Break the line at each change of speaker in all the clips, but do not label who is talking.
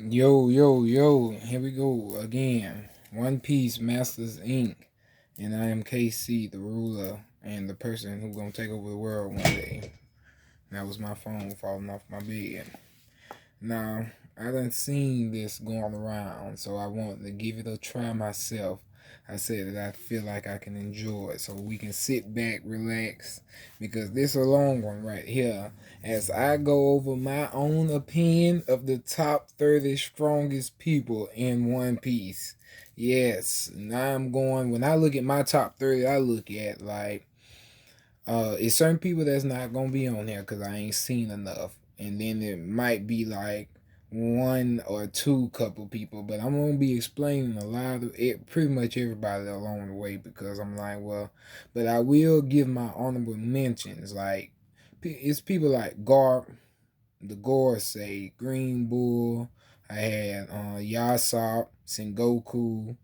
Yo, yo, yo, here we go again. One Piece Masters Inc. And I am KC, the ruler, and the person who's gonna take over the world one day. That was my phone falling off my bed. Now, I done seen this going around, so I want to give it a try myself. I said that I feel like I can enjoy it, so we can sit back, relax, because this is a long one right here. As I go over my own opinion of the top 30 strongest people in One Piece. Yes, now I'm going. When I look at my top 30, I look at like it's certain people that's not gonna be on there because I ain't seen enough, and then it might be like one or two couple people, but I'm gonna be explaining a lot of it, pretty much everybody along the way because I'm like, well, but I will give my honorable mentions. Like it's people like Garp, the Gorosei, Green Bull. I had Yasop, Sengoku,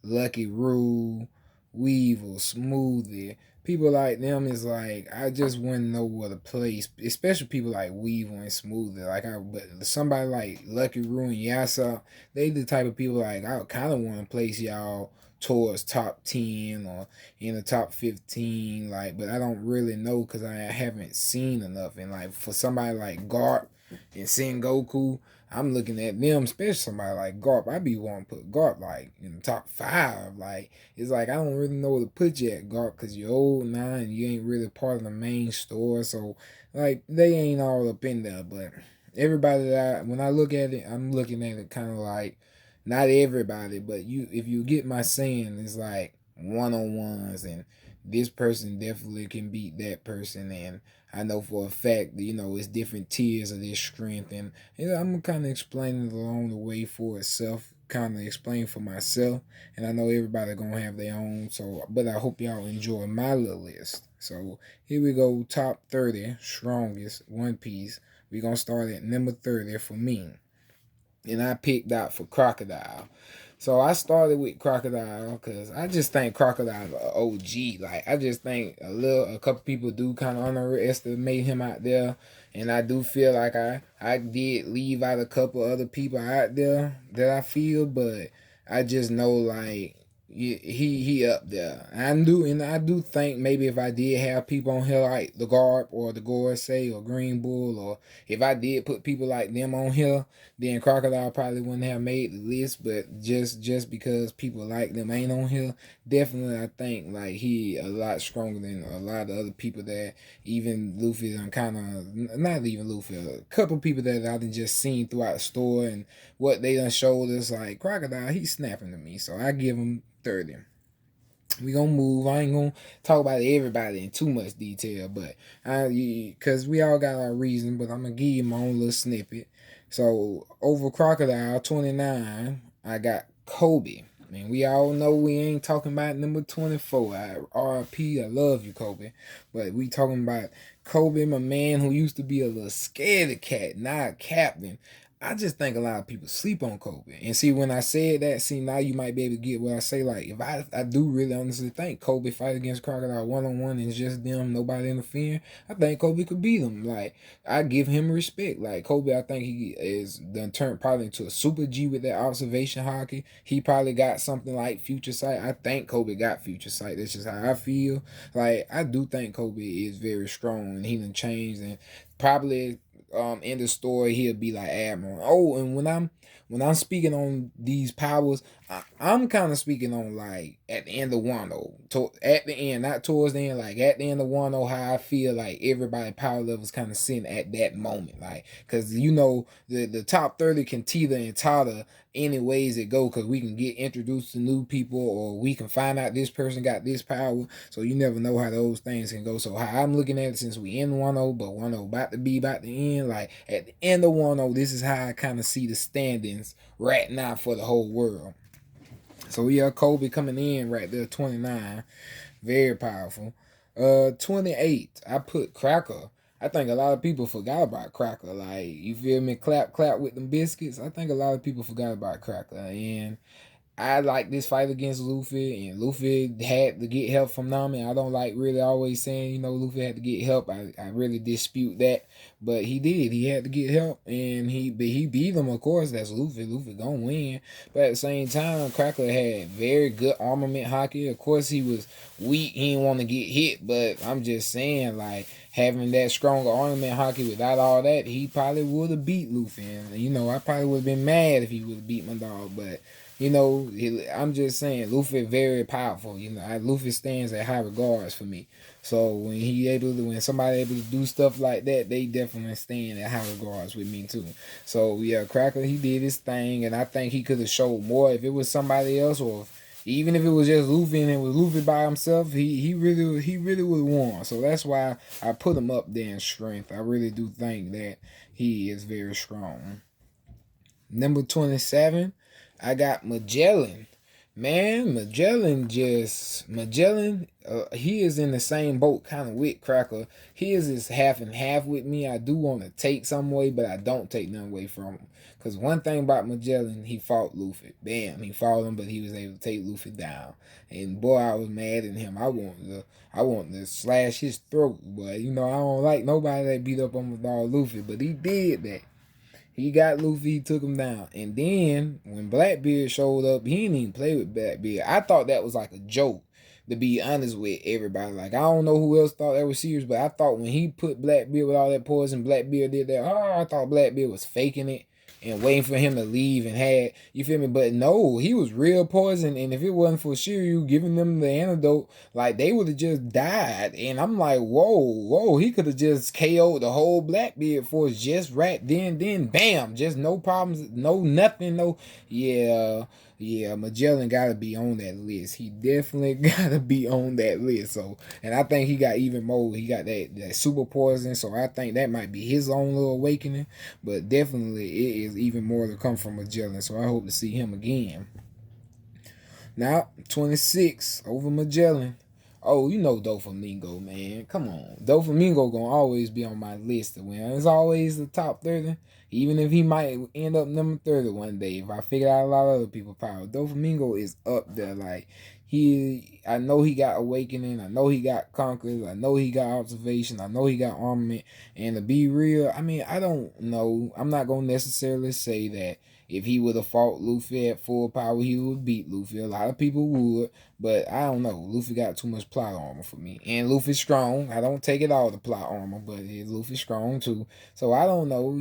Lucky Rule, Weevil, Smoothie. People like them is like I just wouldn't know what to place, especially people like Weevil and Smoothie. But somebody like Lucky Rule and Yasa, they the type of people like I kind of want to place y'all towards top 10 or in the top 15, like, but I don't really know because I haven't seen enough. And like for somebody like Garp and Sengoku, I'm looking at them, especially somebody like Garp. I be wanting to put Garp like in the top 5. Like it's like I don't really know where to put you at Garp because you're old now and you ain't really part of the main store. So like they ain't all up in there. But everybody when I look at it, I'm looking at it kind of like not everybody, but you if you get my saying, it's like one on ones and this person definitely can beat that person, and I know for a fact that it's different tiers of this strength, and I'm kind of explaining it along the way for itself, kind of explain for myself, and I know everybody gonna have their own. So, but I hope y'all enjoy my little list. So here we go, top 30 strongest One Piece. We gonna start at number 30 for me, and I picked out for Crocodile. So I started with Crocodile because I just think Crocodile's an OG. Like I just think a couple people do kind of underestimate him out there, and I do feel like I did leave out a couple other people out there that I feel, but I just know like he up there. I do think maybe if I did have people on here like the Garb or the Gorosei or Green Bull, or if I did put people like them on here, then Crocodile probably wouldn't have made the list. But just because people like them ain't on here, definitely I think like he a lot stronger than a lot of other people that even Luffy done kind of, not even Luffy, a couple people that I done just seen throughout the store and what they done showed us. Like Crocodile, he's snapping to me, so I give him 30. We gonna move. I ain't gonna talk about everybody in too much detail, but cause we all got our reason. But I'm gonna give you my own little snippet. So over Crocodile 29, I got Kobe. Man, we all know we ain't talking about number 24. RP, I love you, Kobe. But we talking about Kobe, my man who used to be a little scaredy cat, not a captain. I just think a lot of people sleep on Kobe. And see, when I said that, see, now you might be able to get what I say. Like, if I do really honestly think Kobe fight against Crocodile one on one and it's just them, nobody interfering, I think Kobe could beat him. Like, I give him respect. Like, Kobe, I think he is done turned probably into a super G with that observation hockey. He probably got something like future sight. I think Kobe got future sight. That's just how I feel. Like, I do think Kobe is very strong and he done changed and probably in the story he'll be like Admiral. Oh, and when I'm speaking on these powers, I'm kind of speaking on like at the end of Wano. At the end, not towards the end, like at the end of Wano, how I feel like everybody power levels kind of sitting at that moment. Like, because the top 30 can teeter and totter any ways it go, because we can get introduced to new people or we can find out this person got this power. So you never know how those things can go. So how I'm looking at it, since we in 1-0, but 1-0 about to end, like at the end of 1-0, this is how I kind of see the standings right now for the whole world. So yeah, Kobe coming in right there, 29, very powerful. 28, I put Cracker. I think a lot of people forgot about Cracker. Like, you feel me? Clap, clap with them biscuits. I think a lot of people forgot about Cracker. And I like this fight against Luffy, and Luffy had to get help from Nami. I don't like really always saying, Luffy had to get help. I really dispute that. but he did. He had to get help, and he beat him. Of course, that's Luffy. Luffy gonna win, but at the same time, Cracker had very good armament hockey. Of course, he was weak. He didn't want to get hit, but I'm just saying, like, having that stronger armament hockey without all that, he probably would have beat Luffy. And I probably would have been mad if he would have beat my dog, but. I'm just saying, Luffy very powerful. Luffy stands at high regards for me. So when somebody able to do stuff like that, they definitely stand at high regards with me too. So yeah, Cracker, he did his thing, and I think he could have showed more if it was somebody else, or even if it was just Luffy and it was Luffy by himself. He really would have won. So that's why I put him up there in strength. I really do think that he is very strong. Number 27. I got Magellan. Man, Magellan, he is in the same boat kind of with Cracker. He is half and half with me. I do want to take some away, but I don't take none away from him. Because one thing about Magellan, he fought Luffy. Bam, he fought him, but he was able to take Luffy down. And boy, I was mad at him. I wanted to slash his throat. But, I don't like nobody that beat up on my dog Luffy, but he did that. He got Luffy, he took him down. And then when Blackbeard showed up, he didn't even play with Blackbeard. I thought that was like a joke, to be honest with everybody. Like, I don't know who else thought that was serious, but I thought when he put Blackbeard with all that poison, Blackbeard did that. I thought Blackbeard was faking it and waiting for him to leave and had, you feel me? But no, he was real poison. And if it wasn't for Shiryu giving them the antidote, like, they would have just died. And I'm like, whoa, he could have just KO'd the whole Blackbeard force just right then, bam, just no problems, no nothing, no, yeah, Magellan gotta be on that list. He definitely gotta be on that list. So, and I think he got even more. He got that super poison. So I think that might be his own little awakening. But definitely, it is even more to come from Magellan. So I hope to see him again. Now, 26 over Magellan. Oh, Doflamingo, man. Come on. Doflamingo gonna always be on my list to win. It's always the top 30. Even if he might end up number 30 one day. If I figure out a lot of other people's power. Doflamingo is up there. Like, I know he got Awakening. I know he got Conquerors. I know he got Observation. I know he got Armament. And to be real, I don't know. I'm not gonna necessarily say that if he would have fought Luffy at full power, he would beat Luffy. A lot of people would, but I don't know. Luffy got too much plot armor for me. And Luffy's strong. I don't take it all the plot armor, but Luffy's strong too. So I don't know,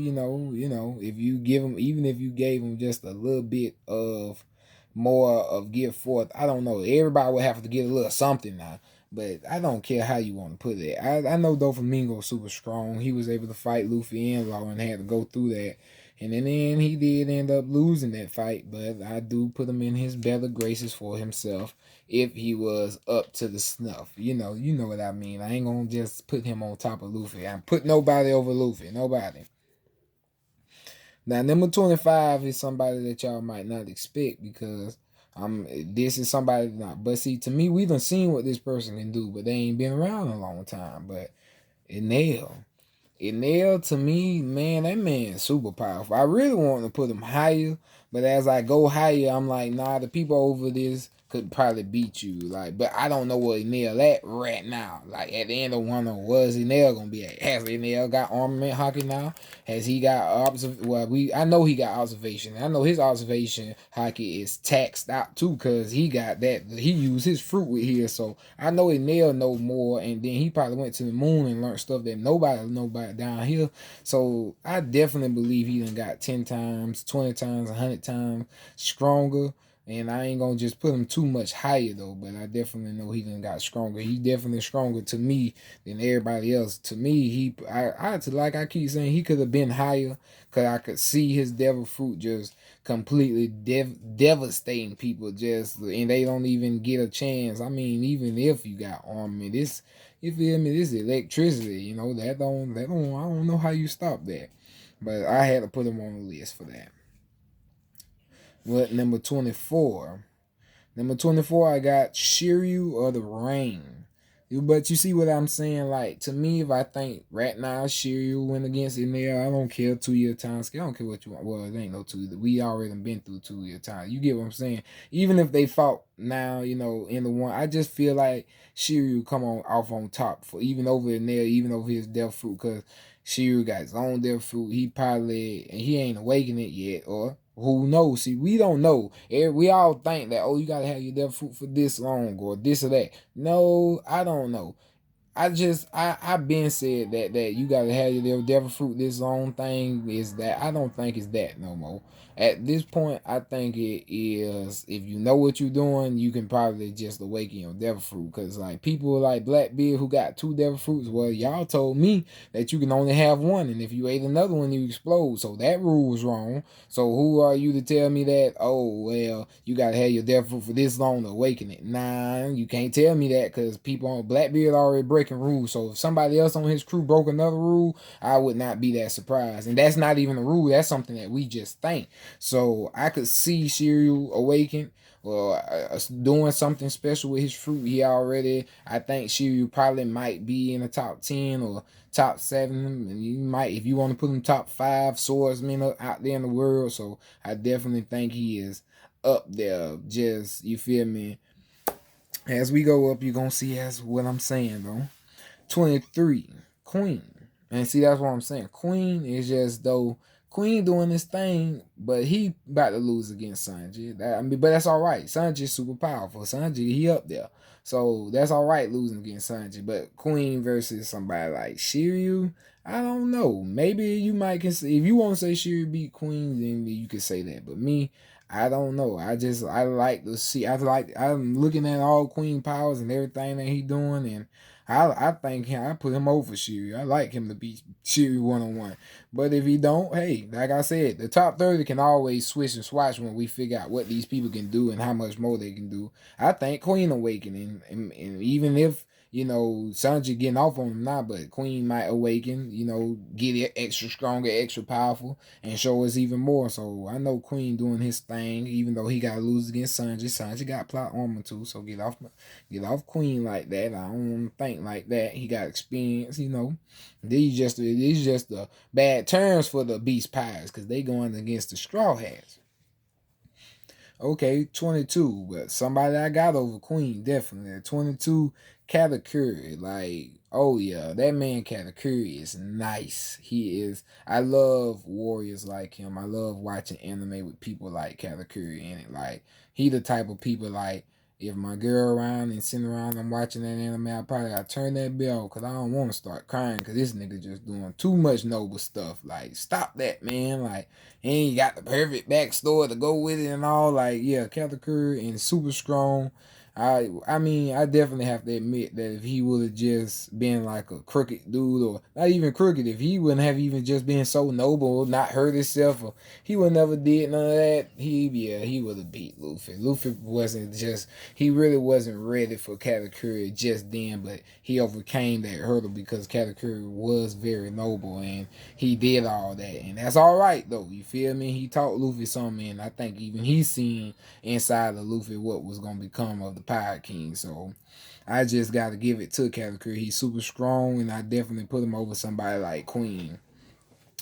if you give him, even if you gave him just a little bit of more of give forth, I don't know. Everybody would have to get a little something now. But I don't care how you want to put it. I know Doflamingo's super strong. He was able to fight Luffy and Law and had to go through that. And in the end, he did end up losing that fight, but I do put him in his better graces for himself if he was up to the snuff. You know what I mean. I ain't gonna just put him on top of Luffy. I put nobody over Luffy. Nobody. Now, number 25 is somebody that y'all might not expect because this is somebody not. But see, to me, we done seen what this person can do, but they ain't been around a long time. But Enel, to me, man, that man is super powerful. I really want to put him higher, but as I go higher, I'm like, nah, the people over this could probably beat you. Like, but I don't know where Enel at right now. Like, at the end of one, was Enel gonna be at? Has Enel got armament hockey now? Has he got I know he got observation. I know his observation hockey is taxed out too, cause he got that. He used his fruit with here, so I know Enel know more. And then he probably went to the moon and learned stuff that nobody down here. So I definitely believe he done got 10 times, 20 times, 100 times stronger. And I ain't gonna just put him too much higher though, but I definitely know he done got stronger. He definitely stronger to me than everybody else. To me, like I keep saying, he could have been higher, cause I could see his devil fruit just completely devastating people, and they don't even get a chance. I mean, even if you got armament, you feel me? This electricity, that I don't know how you stop that, but I had to put him on the list for that. What, number 24? Number 24, I got Shiryu of the Rain. But you see what I'm saying? Like, to me, if I think right now Shiryu went against Enel, I don't care 2-year time scale. I don't care what you want. Well, it ain't no 2. We already been through 2-year time. You get what I'm saying? Even if they fought now, in the one, I just feel like Shiryu come off on top for even over Enel, even over his death fruit, because Shiryu got his own devil fruit. He probably, and he ain't awakened it yet, or who knows? See, we don't know. We all think that, oh, you gotta have your devil fruit for this long or this or that. No, I don't know. I've been said that you gotta have your devil fruit. This own thing is that I don't think it's that no more. At this point, I think it is. If you know what you're doing, you can probably just awaken your devil fruit. Cause like people like Blackbeard who got 2 devil fruits, well, y'all told me that you can only have one, and if you ate another one, you explode. So that rule was wrong. So who are you to tell me that? Oh well, you gotta have your devil fruit for this long to awaken it. Nah, you can't tell me that because people on Blackbeard already breaking rules. So if somebody else on his crew broke another rule, I would not be that surprised. And that's not even a rule. That's something that we just think. So I could see Shiryu awaken or doing something special with his fruit. He already, I think Shiryu probably might be in the top 10 or top 7. And you might, if you want to put him top 5 swordsmen out there in the world. So I definitely think he is up there. Just, you feel me? As we go up, you're going to see that's what I'm saying, though. 23, Queen. And see, that's what I'm saying. Queen is just, though, Queen doing this thing, but he about to lose against Sanji. But that's all right. Sanji's super powerful. Sanji, he up there. So that's all right losing against Sanji. But Queen versus somebody like Shiryu, I don't know. Maybe you might consider, if you want to say Shiryu beat Queen, then you could say that. But me, I don't know. I like to see. I'm looking at all Queen powers and everything that he doing, and I think I put him over Shiryu. I like him to beat Shiryu 1-on-1. But if he don't, hey, like I said, the top 30 can always switch and swatch when we figure out what these people can do and how much more they can do. I think Queen awakening, and even if Sanji getting off on him now, but Queen might awaken, get it extra stronger, extra powerful, and show us even more. So I know Queen doing his thing, even though he got to lose against Sanji. Sanji got plot armor too, so get off Queen like that. I don't want to think like that. He got experience, These just the bad terms for the Beast Pirates because they going against the Straw Hats. Okay, 22, but somebody I got over Queen, definitely. 22, Katakuri. Like, oh yeah, that man Katakuri is nice. He is. I love warriors like him. I love watching anime with people like Katakuri in it. Like, he the type of people like, if my girl around and sitting around, I'm watching that anime, I probably gotta turn that bell because I don't want to start crying because this nigga just doing too much noble stuff. Like, stop that, man. Like, he ain't got the perfect backstory to go with it and all. Like, yeah, Katakuri and super strong. I mean, I definitely have to admit that if he would have just been like a crooked dude, or not even crooked, if he wouldn't have even just been so noble, not hurt himself, or he would never did none of that, he would have beat Luffy. Luffy he really wasn't ready for Katakuri just then, but he overcame that hurdle because Katakuri was very noble and he did all that, and that's all right though. You feel me? He taught Luffy something, and I think even he's seen inside of Luffy what was gonna become of the Pirate King. So I just gotta give it to Katakuri. He's super strong, and I definitely put him over somebody like Queen.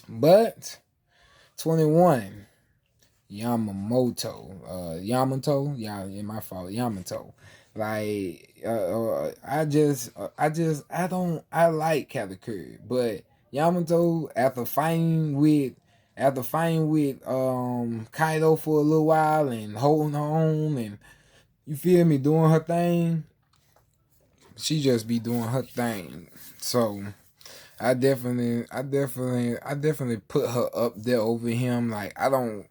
But 21, Yamato. Yeah, my fault. Yamato. Like, I like Katakuri, but Yamato after fighting with Kaido for a little while and holding on and you feel me doing her thing, she just be doing her thing. So I definitely put her up there over him. Like I know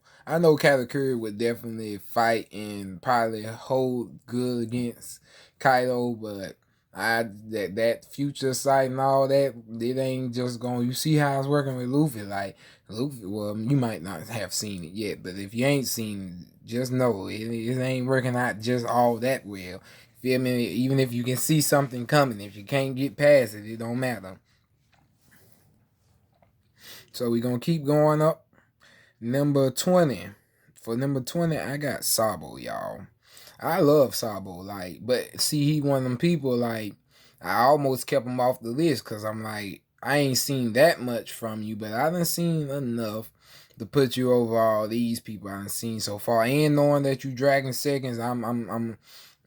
Katakuri would definitely fight and probably hold good against Kaido, but that future sight and all that, it ain't just going. You see how it's working with Luffy. Like Luffy, well, you might not have seen it yet, but if you ain't seen it, just know it ain't working out just all that well. Feel me? Even if you can see something coming, if you can't get past it, it don't matter. So we're going to keep going up. Number 20. For number 20, I got Sabo, y'all. I love Sabo, like, but see, he one of them people, like, I almost kept him off the list because I'm like, I ain't seen that much from you, but I done seen enough to put you over all these people I done seen so far. And knowing that you dragging seconds,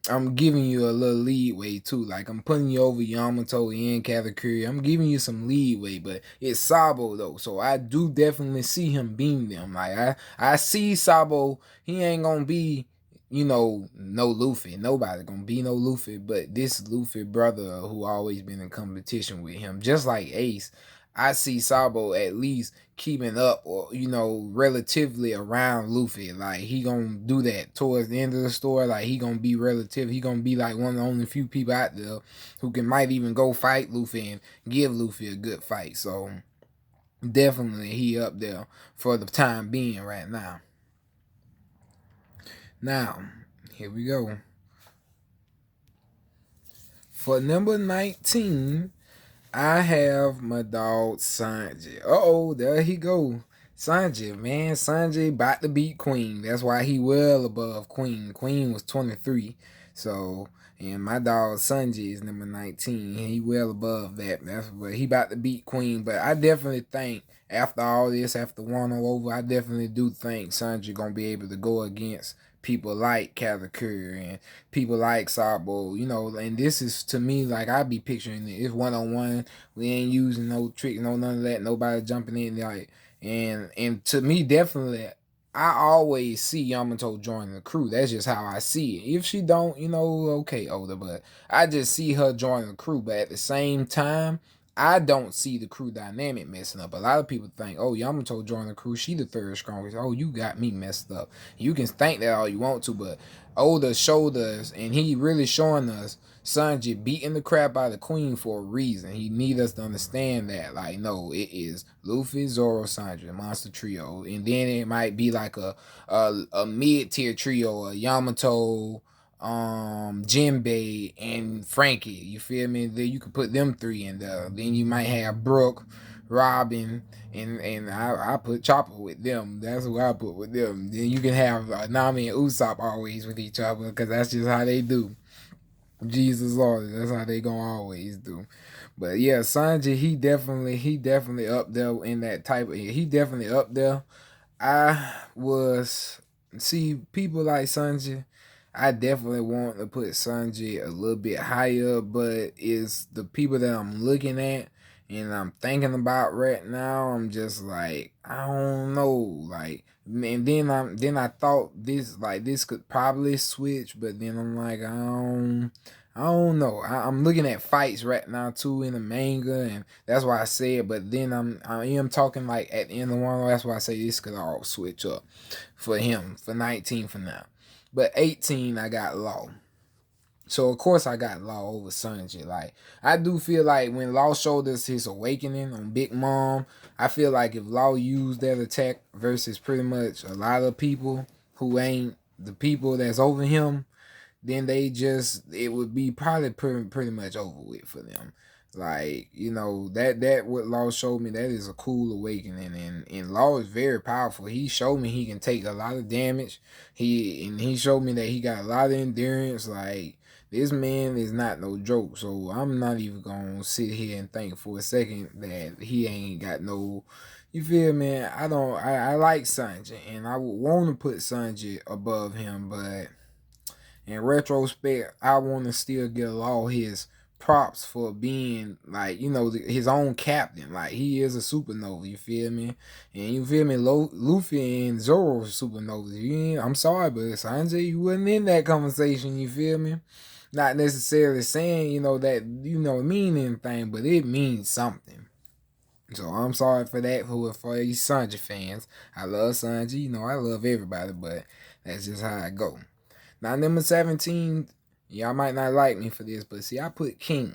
I'm giving you a little leeway too. Like I'm putting you over Yamato and Katakuri. I'm giving you some leeway, but it's Sabo though, so I do definitely see him beam them. Like I see Sabo. He ain't gonna be, no Luffy. Nobody gonna be no Luffy, but this Luffy brother who always been in competition with him, just like Ace. I see Sabo at least keeping up or relatively around Luffy. Like he gonna do that towards the end of the story. Like he gonna be relative. He gonna be like one of the only few people out there who might even go fight Luffy and give Luffy a good fight. So definitely he up there for the time being right now. Now, here we go. For number 19, I have my dog Sanji. There he go. Sanji, man. Sanji about to beat Queen. That's why he well above Queen. Queen was 23. So, and my dog Sanji is number 19. He well above that. That's what he about to beat Queen. But I definitely think after all this, after Wano over, I definitely do think Sanji gonna be able to go against people like Katakuri and people like Sabo, and this is to me like I be picturing it. It's 1-on-1. We ain't using no trick, none of that. Nobody jumping in like, and to me definitely, I always see Yamato joining the crew. That's just how I see it. If she don't, okay, Oda, but I just see her joining the crew. But at the same time, I don't see the crew dynamic messing up. A lot of people think, oh, Yamato joined the crew, she the third strongest. Oh, you got me messed up. You can think that all you want to, but Oda showed us, and he really showing us Sanji beating the crap out of Queen for a reason. He need us to understand that. Like, no, it is Luffy, Zoro, Sanji, Monster Trio. And then it might be like a mid-tier trio, a Yamato, Jinbei and Frankie. You feel me? Then you could put them three in there. Then you might have Brooke, Robin, and I put Chopper with them. That's who I put with them. Then you can have Nami and Usopp always with each other because that's just how they do. Jesus Lord, that's how they gonna always do. But yeah, Sanji, he definitely up there in that type of. He definitely up there. I was see people like Sanji. I definitely want to put Sanji a little bit higher, but it's the people that I'm looking at and I'm thinking about right now. I'm just like, I don't know, like, and then I thought this could probably switch, but then I'm like, I don't know. I'm looking at fights right now too in the manga, and that's why I said. But then I am talking like at the end of one. That's why I say this could all switch up for him for 19 for now. But 18, I got Law. So of course I got Law over Sanji. Like I do feel like when Law showed us his awakening on Big Mom, I feel like if Law used that attack versus pretty much a lot of people who ain't the people that's over him, then it would be probably pretty much over with for them. Like, that what Law showed me, that is a cool awakening, and Law is very powerful. He showed me he can take a lot of damage. He showed me that he got a lot of endurance. Like, this man is not no joke. So I'm not even gonna sit here and think for a second that he ain't got no. You feel me? I like Sanji, and I would want to put Sanji above him, but in retrospect, I want to still give all his props for being like, his own captain. Like he is a supernova, you feel me? And you feel me, Luffy and Zoro are supernovas. I'm sorry, but Sanjay, you wasn't in that conversation, you feel me? Not necessarily saying, that, mean anything, but it means something. So I'm sorry for that for these Sanji fans. I love Sanji, I love everybody, but that's just how I go. Now, number 17, y'all might not like me for this, but see, I put King.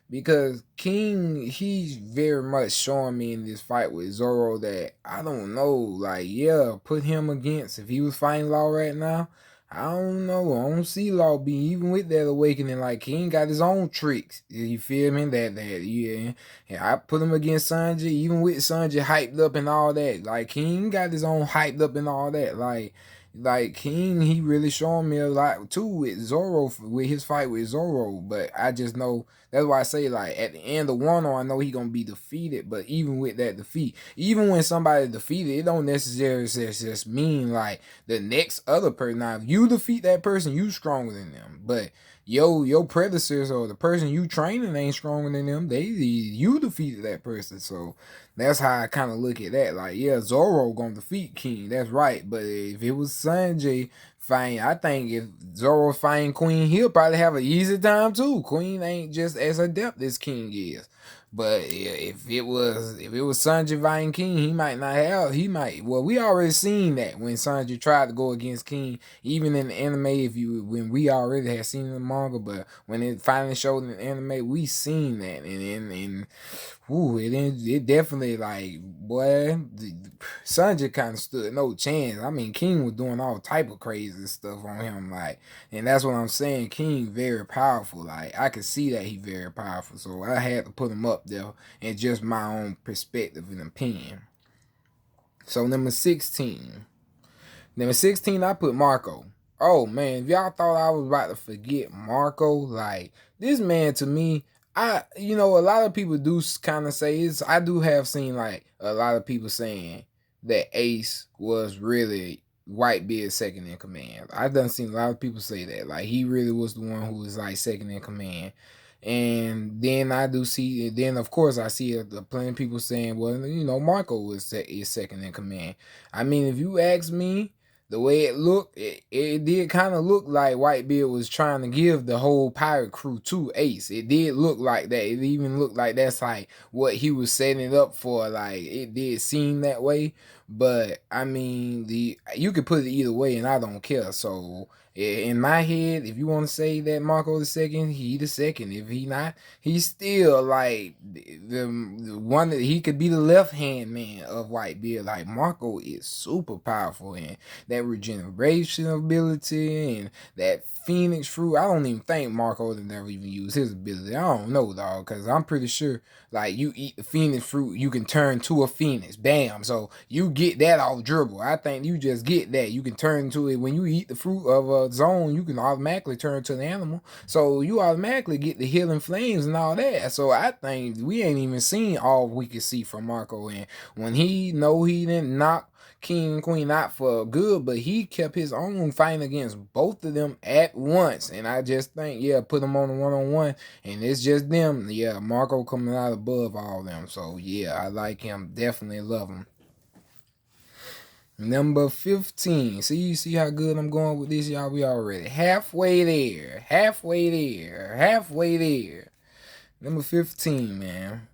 Because King, he's very much showing me in this fight with Zoro that, I don't know, like, yeah, put him against, if he was fighting Law right now, I don't know, I don't see Law be, even with that awakening, like, King got his own tricks, you feel me, yeah, and I put him against Sanji, even with Sanji hyped up and all that, like, King got his own hyped up and all that, like, Like King, he really showing me a lot too with Zoro, with his fight with Zoro. But I just know that's why I say, like, at the end of Wano, I know he gonna be defeated. But even with that defeat, even when somebody defeated, it don't necessarily just mean like the next other person. Now, if you defeat that person, you stronger than them. But your predecessor or the person you training ain't stronger than them. You defeated that person. So that's how I kind of look at that. Like, yeah, Zoro gonna defeat King. That's right. But if it was Sanjay fighting, I think if Zoro fighting Queen, he'll probably have an easy time too. Queen ain't just as adept as King is. But yeah, if it was Sanjay fighting King, he might not have. He might. Well, we already seen that when Sanjay tried to go against King, even in the anime. When we already had seen in the manga, but when it finally showed in the anime, we seen that, and ooh, it definitely, like, boy, Sanjay kind of stood no chance. I mean, King was doing all type of crazy stuff on him, like, and that's what I'm saying. King very powerful. Like, I could see that he very powerful, so I had to put him up there in just my own perspective and opinion. So number 16, I put Marco. Oh man, if y'all thought I was about to forget Marco, like, this man to me, a lot of people do kind of say it's. I do have seen like a lot of people saying that Ace was really Whitebeard's second in command. I done seen a lot of people say that, like, he really was the one who was like second in command. And then I do see, then of course I see plenty of people saying, well, Marco is second in command. I mean, if you ask me, the way it looked, it did kind of look like Whitebeard was trying to give the whole pirate crew to Ace. It did look like that. It even looked like that's like what he was setting it up for. Like, it did seem that way. But I mean, you could put it either way, and I don't care. So in my head, if you want to say that Marco the second, he the second. If he not, he's still like the one that he could be the left hand man of Whitebeard. Like, Marco is super powerful, and that regeneration ability and that Phoenix fruit. I don't even think Marco would never even use his ability. I don't know, dog, because I'm pretty sure, like, you eat the Phoenix fruit, you can turn to a Phoenix. Bam. So you get that off dribble. I think you just get that. You can turn to it when you eat the fruit of a zone. You can automatically turn to the animal. So you automatically get the healing flames and all that. So I think we ain't even seen all we could see from Marco. And when he didn't knock King and Queen out for good, but he kept his own fighting against both of them at once. And I just think, yeah, put them on a one-on-one, and it's just them. Yeah, Marco coming out above all them. So yeah, I like him. Definitely love him. Number 15. See how good I'm going with this, y'all? We already halfway there. Number 15, man.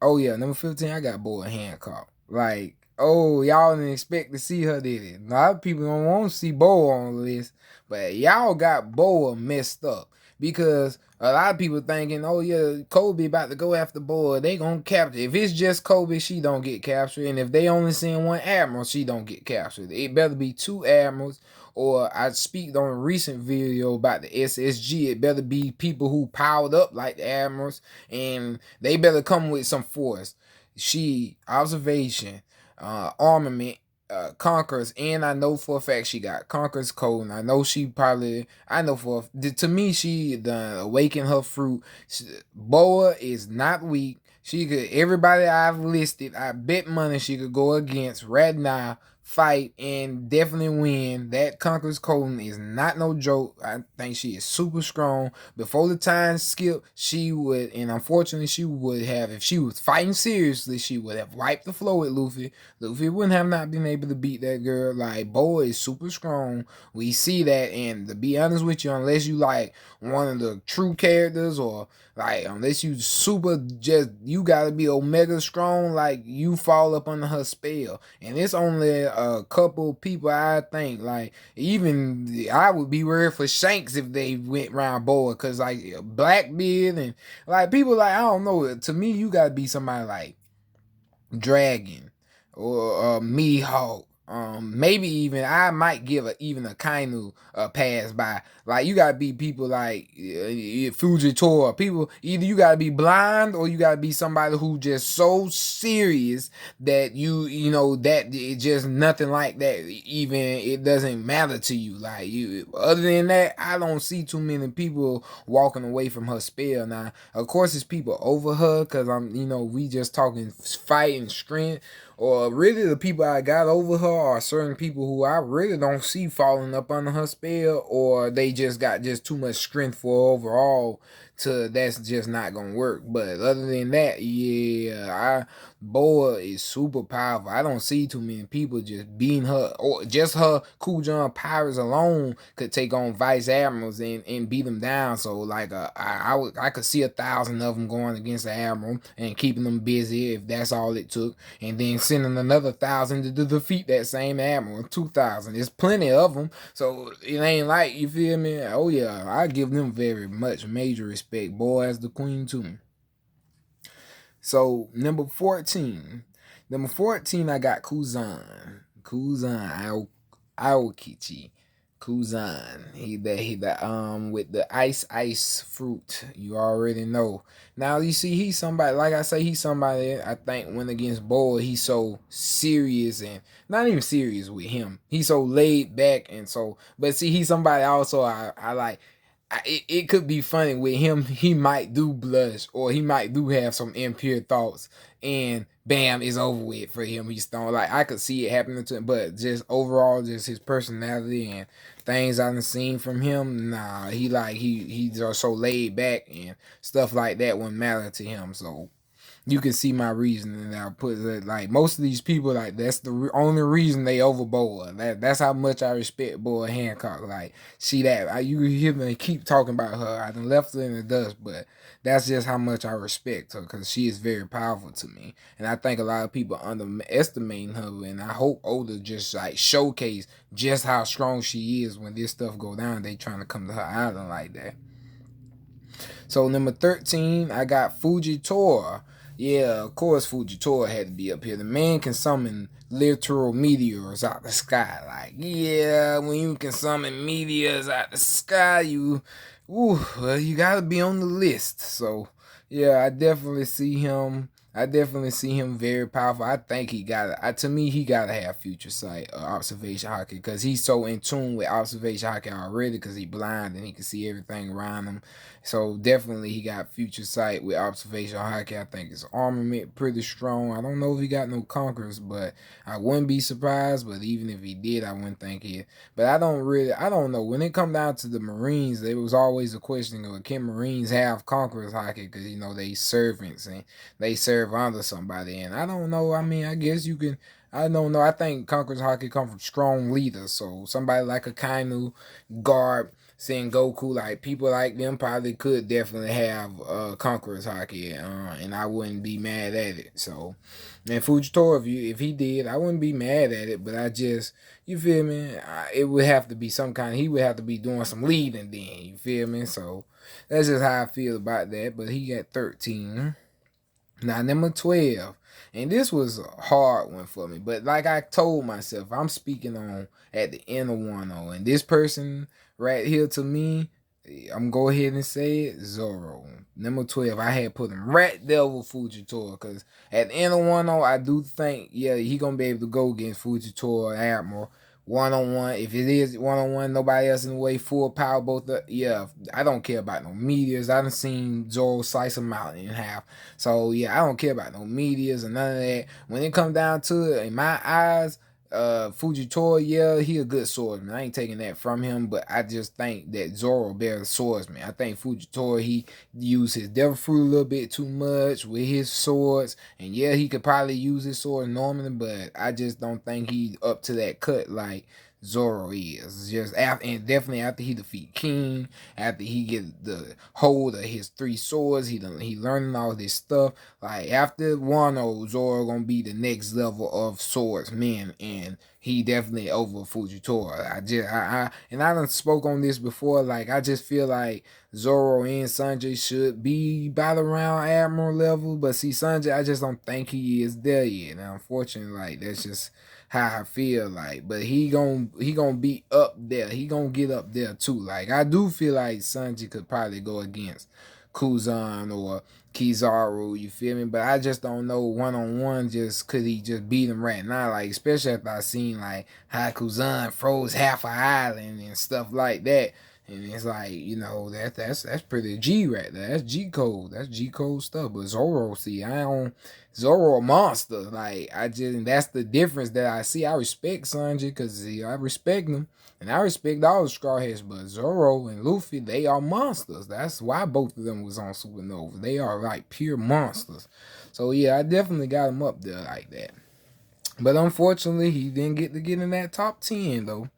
Oh yeah, number 15, I got Boa Hancock. Like, oh, y'all didn't expect to see her, did it? A lot of people don't want to see Boa on the list, but y'all got Boa messed up. Because a lot of people thinking, oh yeah, Kobe about to go after Boa, they gonna capture. If it's just Kobe, she don't get captured. And if they only send one admiral, she don't get captured. It better be two admirals. Or I speak on a recent video about the SSG. It better be people who powered up like the admirals, and they better come with some force. Observation, armament, Conquerors, and I know for a fact she got Conqueror's code. And I know to me, she done awaken her fruit. Boa is not weak. Everybody I've listed, I bet money she could go against right now, fight, and definitely win. That Conqueror's Code is not no joke. I think she is super strong. Before the time skip, she would, and unfortunately she would have, if she was fighting seriously, she would have wiped the floor with Luffy. Luffy wouldn't have not been able to beat that girl. Like, Boa is super strong. We see that, and to be honest with you, unless you like one of the true characters, or like, unless you you gotta be Omega strong, like, you fall up under her spell. And it's only a couple people, I think. Like, even I would be worried for Shanks if they went round Boa, cause like Blackbeard and like people, like, I don't know. To me, you gotta be somebody like Dragon or Mihawk. Maybe even I might give even a Kainu a pass by. Like you gotta be people like Fujitora. People either you gotta be blind or you gotta be somebody who just so serious that you know that it just nothing like that. Even it doesn't matter to you. Like you. Other than that, I don't see too many people walking away from her spell. Now, of course, it's people over her because we just talking fight and strength. Or really, the people I got over her are certain people who I really don't see falling up under her spell, or they just got just too much strength for overall to that's just not gonna work. But other than that, yeah, Boa is super powerful. I don't see too many people just beating her, or just her Kujan powers alone could take on vice admirals and beat them down. So like I could see 1,000 of them going against the admiral and keeping them busy if that's all it took, and then sending another 1,000 to defeat that same admiral. 2,000. There's plenty of them, so it ain't like, you feel me. Oh yeah, I give them very much major respect. Boy, as the queen too. So number 14. Number 14, I got Kuzan. Aokichi. Kuzan. He with the ice fruit. You already know. Now you see he's somebody, like I say, he's somebody I think went against Boa. He's so serious, and not even serious with him. He's so laid back, and so, but see, he's somebody also I like. It could be funny with him. He might do blush, or he might do have some impure thoughts, and bam, it's over with for him. He's thrown. Like I could see it happening to him, but just overall, just his personality and things I've seen from him. Nah, he's just so laid back and stuff like that wouldn't matter to him. So you can see my reasoning. I put it like most of these people, like that's the only reason they over Boa. That's how much I respect Boa Hancock. Like, see that you hear me keep talking about her. I done left her in the dust, but that's just how much I respect her because she is very powerful to me. And I think a lot of people underestimating her. And I hope Oda just like showcase just how strong she is when this stuff go down. They trying to come to her island like that. So number 13, I got Fujitora. Yeah, of course Fujitora had to be up here. The man can summon literal meteors out the sky. Like, yeah, when you can summon meteors out the sky, you gotta be on the list. So yeah, I definitely see him. I definitely see him very powerful. I think he got to me, he gotta have future sight or observation Haki because he's so in tune with observation Haki already because he blind and he can see everything around him. So definitely he got future sight with observation Haki. I think his armament pretty strong. I don't know if he got no conquerors, but I wouldn't be surprised. But even if he did, I wouldn't think it. But I don't know. When it come down to the Marines, there was always a question of can Marines have conquerors Haki because they servants and they serve under somebody. And I don't know. I mean, I guess you can. I don't know. I think conquerors Haki come from strong leaders. So somebody like a Kainu, Garb, Sengoku, like people like them probably could definitely have Conqueror's Haki, and I wouldn't be mad at it. So, and Fujitora, if he did, I wouldn't be mad at it. But I just, you feel me? It would have to be some kind. He would have to be doing some leading then. You feel me? So that's just how I feel about that. But he got 13. Now number 12. And this was a hard one for me. But like I told myself, I'm speaking on at the end of 1-0. And this person right here to me, I'm going to go ahead and say it, Zoro. Number 12, I had put him right there with Fujitora. Because at the end of 1-0, I do think, yeah, he going to be able to go against Fujitora Admiral. 1-on-1. If it is 1-on-1, nobody else in the way, full power, both. Yeah, I don't care about no meteors. I done seen Zoro slice a mountain in half. So yeah, I don't care about no meteors and none of that. When it comes down to it, in my eyes, Fujitora, yeah, he a good swordsman. I ain't taking that from him, but I just think that Zoro better swordsman. I think Fujitora, he used his devil fruit a little bit too much with his swords, and yeah, he could probably use his sword normally, but I just don't think he's up to that cut like Zoro is. Just after, and definitely after he defeat King, after he get the hold of his 3 swords, he learning all this stuff. Like after Wano, Zoro gonna be the next level of swordsman, and he definitely over Fujitora. And I done spoke on this before. Like I just feel like Zoro and Sanjay should be battle around Admiral level, but see Sanjay, I just don't think he is there yet. And unfortunately, like that's just how I feel like. But he gonna be up there. He gonna get up there too. Like I do feel like Sanji could probably go against Kuzan or Kizaru, you feel me? But I just don't know one on one. Just could he just beat him right now? Like especially after I seen like how Kuzan froze half an island and stuff like that. And it's like, you know, that's pretty G right there. That's G code. That's G code stuff. But Zoro, see, I don't Zoro a monster. Like I just that's the difference that I see. I respect Sanji because I respect him. And I respect all the Straw Hats, but Zoro and Luffy, they are monsters. That's why both of them was on Supernova. They are like pure monsters. So yeah, I definitely got him up there like that. But unfortunately, he didn't get to get in that top 10 though.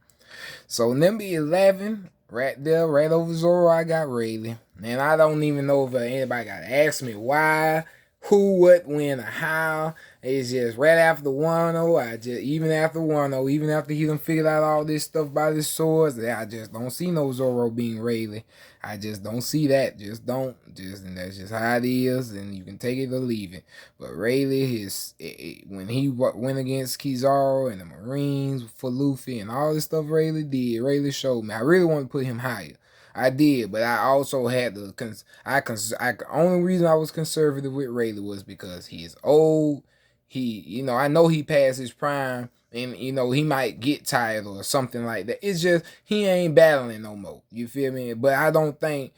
So number 11, right there, right over Zoro, I got Rayleigh. And I don't even know if anybody got to ask me why, who, what, when, or how. It's just right after 1-0, even after 1-0, even after he done figured out all this stuff by the swords, I just don't see no Zoro being Rayleigh. I just don't see that. Just don't. And that's just how it is, and you can take it or leave it. But Rayleigh, when he went against Kizaru and the Marines for Luffy and all this stuff Rayleigh did, Rayleigh showed me. I really want to put him higher. I did, but I also had to. Only reason I was conservative with Rayleigh was because he is old. I know he passed his prime, and he might get tired or something like that. It's just he ain't battling no more. You feel me? But I don't think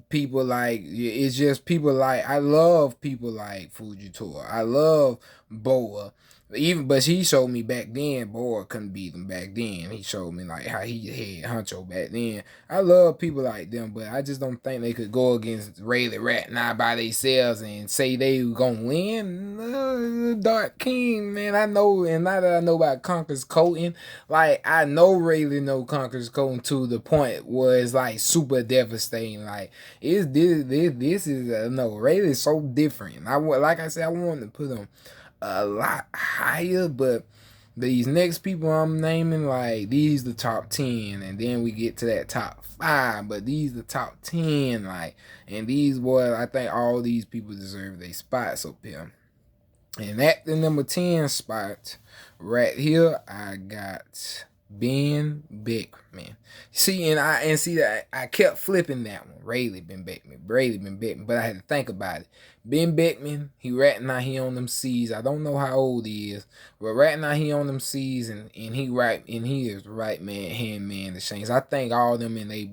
people like it's just people like I love people like Fujitora. I love Boa. But he showed me back then, Boa couldn't beat him back then. He showed me like how he had Huncho back then. I love people like them, but I just don't think they could go against Rayleigh Rat now by themselves and say they gonna win. Dark King, man, I know, and now that I know about Conquer's Coating, like I know Rayleigh know Conquer's Coating to the point where it's like super devastating. Like this is no Rayleigh's so different. Like I said, I wanted to put him a lot higher, but these next people I'm naming, like these the top 10, and then we get to that top 5, but these the top 10, like, and these boys, I think all these people deserve their spots up here. And at the number 10 spot, right here, I got Ben Beckman. See, that I kept flipping that one. Rayleigh Ben Beckman, but I had to think about it. Ben Beckman, right now he on them seas. I don't know how old he is, but right now he on them seas, and he is right hand man to Shanks. I think all of them in they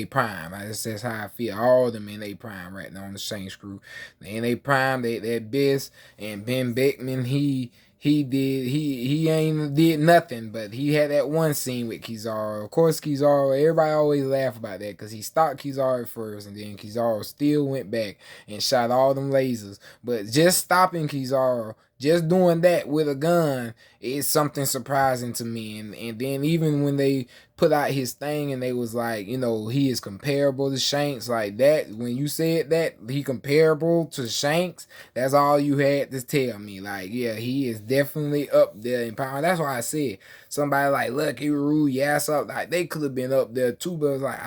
prime. That's how I feel. All of them in they prime right now on the Shanks crew. In they prime, they best. And Ben Beckman, he ain't did nothing, but he had that one scene with Kizaru. Of course, Kizaru, everybody always laugh about that because he stopped Kizaru first, and then Kizaru still went back and shot all them lasers. But just stopping Kizaru, just doing that with a gun is something surprising to me. And then even when they put out his thing and they was like, he is comparable to Shanks, like that, when you said that he comparable to Shanks, that's all you had to tell me. Like, yeah, he is definitely up there in power. That's why I said somebody like Lucky Roo, Yasop, like they could have been up there too, but it's like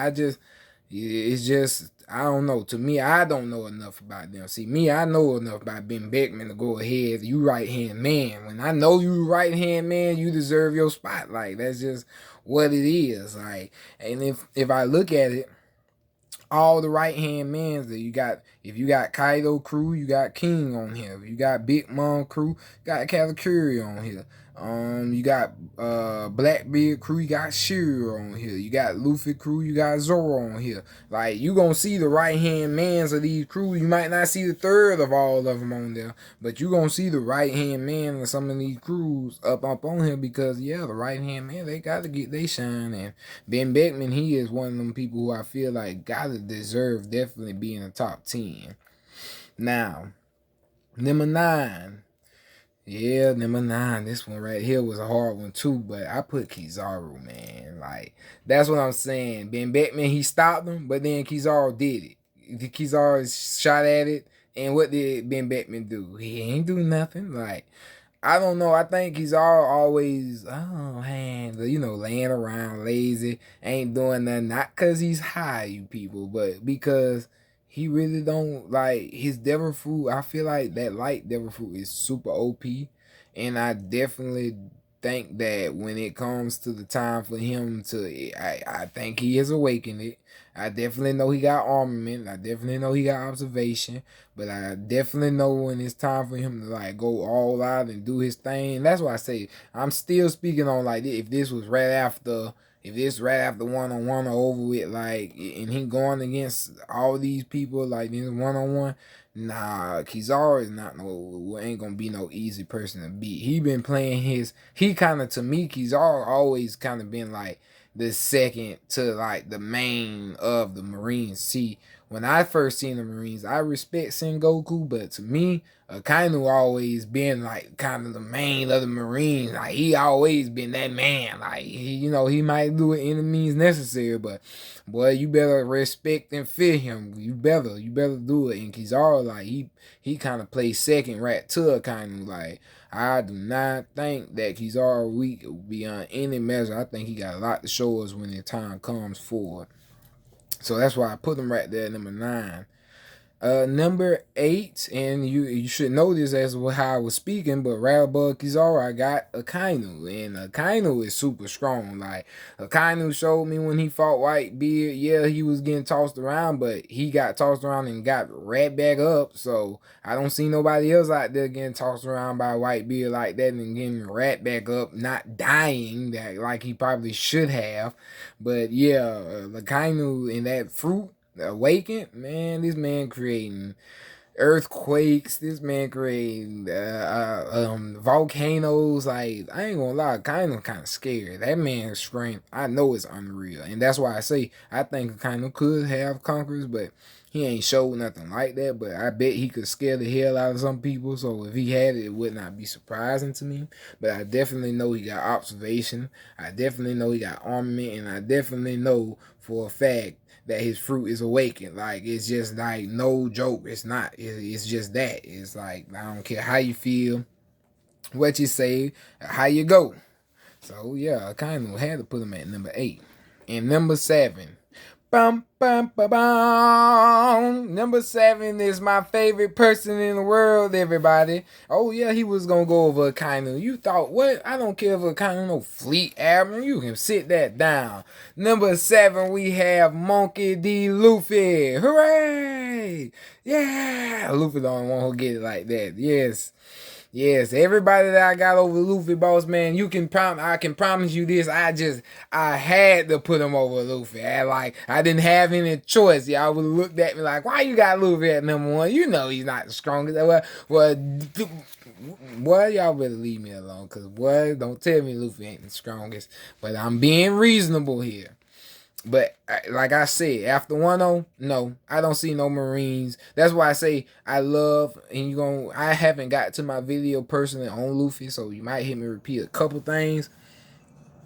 it's just I don't know. To me, I don't know enough about them. See, me, I know enough about Ben Beckman to go ahead. You right hand man. When I know you right hand man, you deserve your spot. Like that's just what it is. Like, and if I look at it, all the right hand mans that you got. If you got Kaido crew, you got King on here. If you got Big Mom crew, you got Katakuri on here. You got Blackbeard crew, you got Shiro on here. You got Luffy crew, you got Zoro on here. Like you gonna see the right hand mans of these crews. You might not see the third of all of them on there, but you gonna see the right hand man of some of these crews up on here because the right hand man, they gotta get they shine. And Ben Beckman, he is one of them people who I feel like gotta deserve definitely be in the top 10. Now, number 9. Yeah, number 9. This one right here was a hard one too, but I put Kizaru, man. Like, that's what I'm saying. Ben Beckman, he stopped him, but then Kizaru did it. Kizaru shot at it, and what did Ben Beckman do? He ain't do nothing. Like, I don't know. I think Kizaru always, laying around lazy, ain't doing nothing. Not because he's high, you people, but because he really don't like his devil fruit. I feel like that light devil fruit is super OP. And I definitely think that when it comes to the time for him to, I think he has awakened it. I definitely know he got armament. I definitely know he got observation. But I definitely know when it's time for him to like go all out and do his thing. And that's why I say I'm still speaking on like if this was right after, if this right after 1-on-1 or over with, like, and he going against all these people like this 1-on-1. Nah, Kizaru is not no, ain't gonna be no easy person to beat. He been playing his, he kind of, to me, Kizaru always kind of been like the second to like the main of the Marines. See, when I first seen the Marines, I respect Sengoku, but to me, Akainu always been like kind of the main of the Marines. Like he always been that man. Like he might do it any means necessary, but boy, you better respect and fear him. You better do it. And Kizaru, like he kind of plays second right to Akainu. Like I do not think that Kizaru weak beyond any measure. I think he got a lot to show us when the time comes forward. So that's why I put him right there, number 9. Number 8, and you should know this as how I was speaking, but right above Kizaru, I got Akainu, and Akainu is super strong. Like Akainu showed me when he fought Whitebeard, yeah, he was getting tossed around, but he got tossed around and got right back up. So I don't see nobody else out there getting tossed around by Whitebeard like that and getting right back up, not dying that like he probably should have. But yeah, Akainu and that fruit. Awakened, man, this man creating earthquakes, this man creating volcanoes. Like I ain't gonna lie, kind of scared. That man's strength, I know, it's unreal, and that's why I say I think kind of could have conquerors, but he ain't showed nothing like that. But I bet he could scare the hell out of some people. So if he had it, it would not be surprising to me. But I definitely know he got observation. I definitely know he got armament, and I definitely know for a fact that his fruit is awakened. Like it's just like no joke. It's not. It's just that. It's like I don't care how you feel, what you say, how you go. So yeah, I kind of had to put him at number 8. And number 7. Bum, bum, bum, bum. Number 7 is my favorite person in the world, everybody. Oh, yeah, he was going to go over Akainu. You thought, what? I don't care if Akainu no fleet admiral. You can sit that down. Number 7, we have Monkey D. Luffy. Hooray! Yeah! Luffy the only one who get it like that. Yes. Yes, everybody that I got over Luffy, boss man, I can promise you this. I had to put him over Luffy. I didn't have any choice. Y'all would have looked at me like, why you got Luffy at number 1? You know he's not the strongest. Boy, y'all better leave me alone, cause boy, don't tell me Luffy ain't the strongest. But I'm being reasonable here. But like I said, after 1-0, no, I don't see no Marines. That's why I say I love, and I haven't got to my video personally on Luffy, so you might hear me repeat a couple things.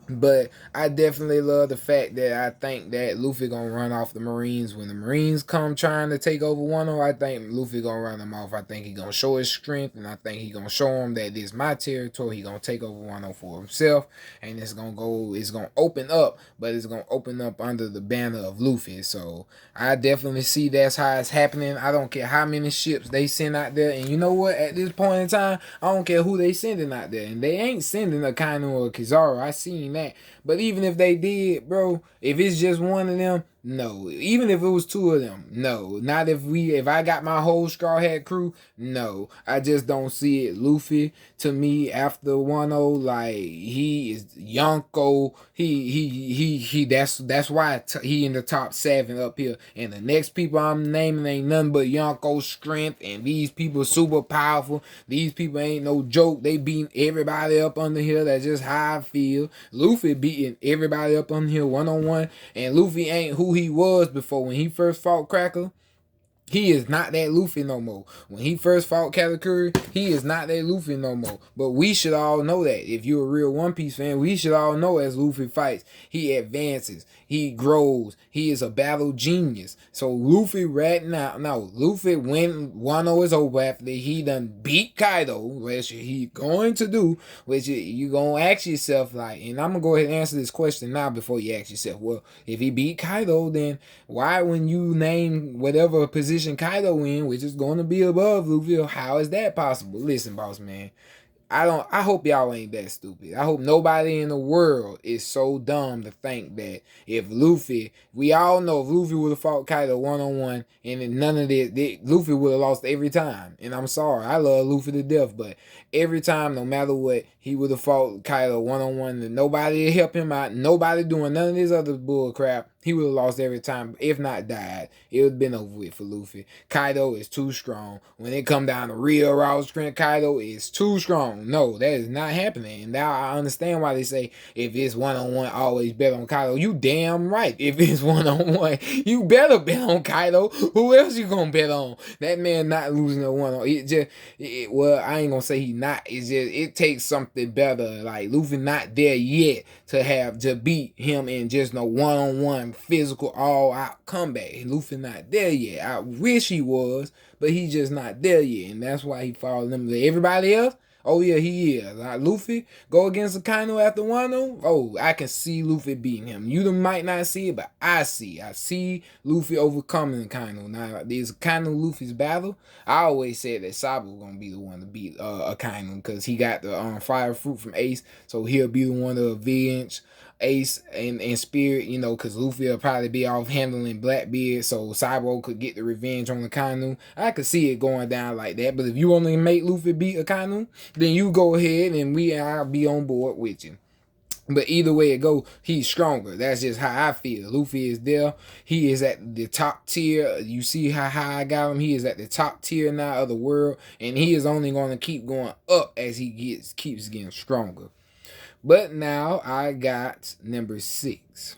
But I definitely love the fact that I think that Luffy gonna run off the Marines. When the Marines come trying to take over Wano, I think Luffy gonna run them off. I think he gonna show his strength, and I think he gonna show them that this is my territory. He gonna take over Wano for himself, and it's gonna open up, but it's gonna open up under the banner of Luffy. So I definitely see that's how it's happening. I don't care how many ships they send out there, and you know what? At this point in time, I don't care who they sending out there, and they ain't sending Akainu or Kizaru. I seen that. But even if they did, bro, if it's just one of them, no. Even if it was 2 of them, no. Not if I got my whole Straw Hat crew, no. I just don't see it. Luffy, to me, after 1-0, like, he is Yonko. That's why he in the top 7 up here. And the next people I'm naming ain't nothing but Yonko's strength. And these people super powerful. These people ain't no joke. They beating everybody up under here. That's just how I feel. Luffy beating everybody up under here 1-on-1. And Luffy ain't who he was before. When he first fought Cracker, he is not that Luffy no more. When he first fought Katakuri, he is not that Luffy no more. But we should all know that. If you're a real One Piece fan, we should all know as Luffy fights, he advances, he grows, he is a battle genius. So Luffy right now, Luffy when Wano is over after he done beat Kaido, which he going to do, which you gonna ask yourself like, and I'm gonna go ahead and answer this question now before you ask yourself, well, if he beat Kaido, then why when you name whatever position Kaido in, which is going to be above Luffy, how is that possible? Listen, boss man, I hope y'all ain't that stupid. I hope nobody in the world is so dumb to think that if Luffy, we all know if Luffy would have fought Kaido one-on-one and then none of this, Luffy would have lost every time. And I'm sorry, I love Luffy to death, but every time, no matter what, he would have fought Kaido one-on-one and nobody to help him out, nobody doing none of this other bull crap. He would have lost every time, if not died. It would have been over with for Luffy. Kaido is too strong. When it come down to real raw strength, Kaido is too strong. No, that is not happening. And now I understand why they say if it's one-on-one, always bet on Kaido. You damn right. If it's one-on-one, you better bet on Kaido. Who else you gonna bet on? That man not losing a one-on. Well, I ain't gonna say he not. It's just it takes something better. Like Luffy not there yet to beat him in just no one-on-one physical all-out comeback. Luffy not there yet. I wish he was, but he just not there yet, and that's why he followed them. Everybody else, oh yeah, he is. Like Luffy go against Akainu after Wano. Oh, I can see Luffy beating him. You might not see it, but I see. I see Luffy overcoming Akainu. Now, there's Akainu Luffy's battle. I always said that Sabo was gonna be the one to beat Akainu because he got the fire fruit from Ace, so he'll be the one to avenge Ace and Spirit, you know, because Luffy will probably be off handling Blackbeard, so Cyborg could get the revenge on Akainu. I could see it going down like that, but if you want to make Luffy beat Akainu, then you go ahead and I'll be on board with you. But either way it go, he's stronger. That's just how I feel. Luffy is there. He is at the top tier. You see how high I got him? He is at the top tier now of the world, and he is only going to keep going up as he keeps getting stronger. But now I got number 6.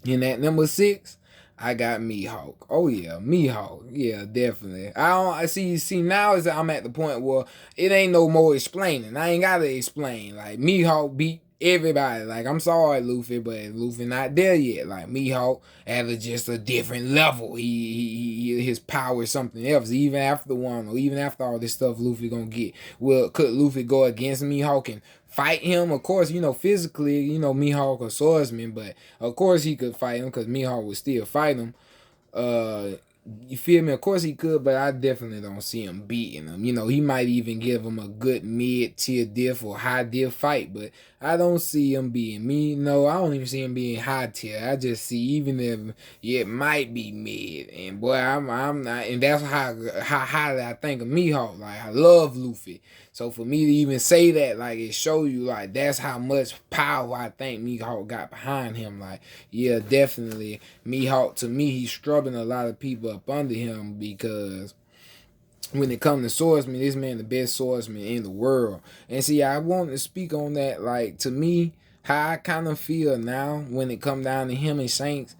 And at number 6, I got Mihawk. Oh yeah, Mihawk. Yeah, definitely. I see now is that I'm at the point where it ain't no more explaining. I ain't gotta explain. Like Mihawk beat everybody. Like I'm sorry, Luffy, but Luffy not there yet. Like Mihawk at just a different level. His power is something else. Even after one or even after all this stuff Luffy gonna get. Well, could Luffy go against Mihawk and fight him? Of course, you know, physically, you know, Mihawk a swordsman, but of course he could fight him because Mihawk would still fight him. You feel me? Of course he could, but I definitely don't see him beating him. You know, he might even give him a good mid-tier diff or high-diff fight, but I don't see him being me. No, I don't even see him being high-tier. I just see even if it might be mid, and boy, I'm not, and that's how highly I think of Mihawk. Like I love Luffy. So for me to even say that, like it show you like that's how much power I think Mihawk got behind him. Like, yeah, definitely Mihawk to me, he's struggling a lot of people up under him because when it comes to swordsman, this man the best swordsman in the world. And see, I want to speak on that. Like to me, how I kind of feel now when it come down to him and Shanks.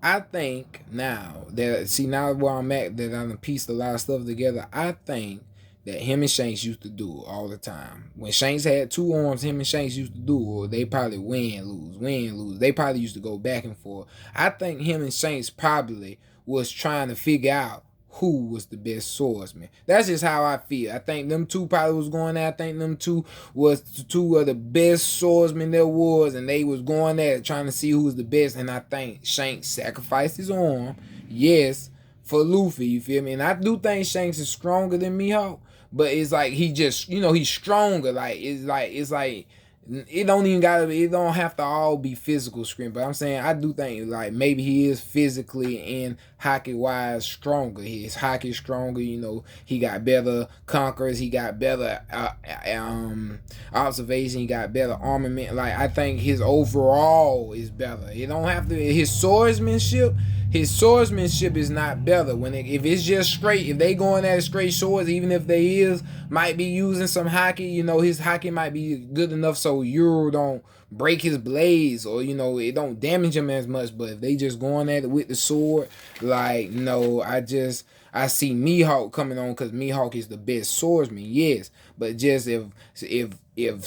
I think now that now where I'm at, that I'm pieced a lot of stuff together. I think that him and Shanks used to do all the time. When Shanks had 2 arms, him and Shanks used to do it. They probably win, lose. They probably used to go back and forth. I think him and Shanks probably was trying to figure out who was the best swordsman. That's just how I feel. I think them two probably was going there. I think them two was two of the best swordsmen there was, and they was going there trying to see who was the best. And I think Shanks sacrificed his arm, yes, for Luffy. You feel me? And I do think Shanks is stronger than Mihawk. But it's like he just, you know, he's stronger. Like it's like it don't have to all be physical strength. But I'm saying I do think like maybe he is physically and hockey wise stronger. His hockey stronger, you know, he got better conquerors, he got better observation, he got better armament. Like I think his overall is better. It don't have to his swordsmanship is not better if it's just straight. If they going at straight swords, even if they might be using some hockey, you know, his hockey might be good enough so you don't break his blades or you know it don't damage him as much. But if they just going at it with the sword, like no, I see Mihawk coming on because Mihawk is the best swordsman, yes. But just if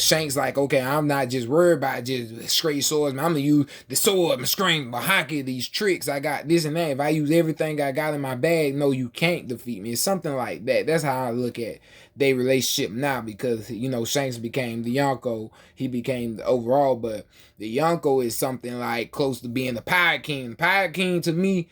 Shanks like, okay, I'm not just worried about just straight swordsman, I'm gonna use the sword, my strength, my hockey, these tricks, I got this and that. If I use everything I got in my bag, no, you can't defeat me. It's something like that. That's how I look at their relationship now because, you know, Shanks became the Yonko, he became the overall, but The Yonko is something like close to being the Pirate King. The Pirate King to me,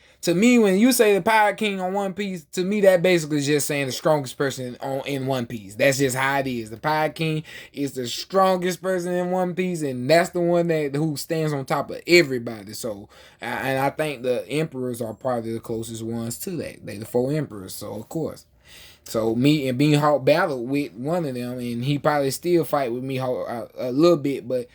when you say the Pirate King on One Piece, to me that basically is just saying the strongest person in One Piece. That's just how it is. The Pirate King is the strongest person in One Piece, and that's the one that who stands on top of everybody. So, and I think the Emperors are probably the closest ones to that. They the 4 Emperors. So of course. So me and Mihawk battled with one of them, and he probably still fight with Mihawk a little bit, but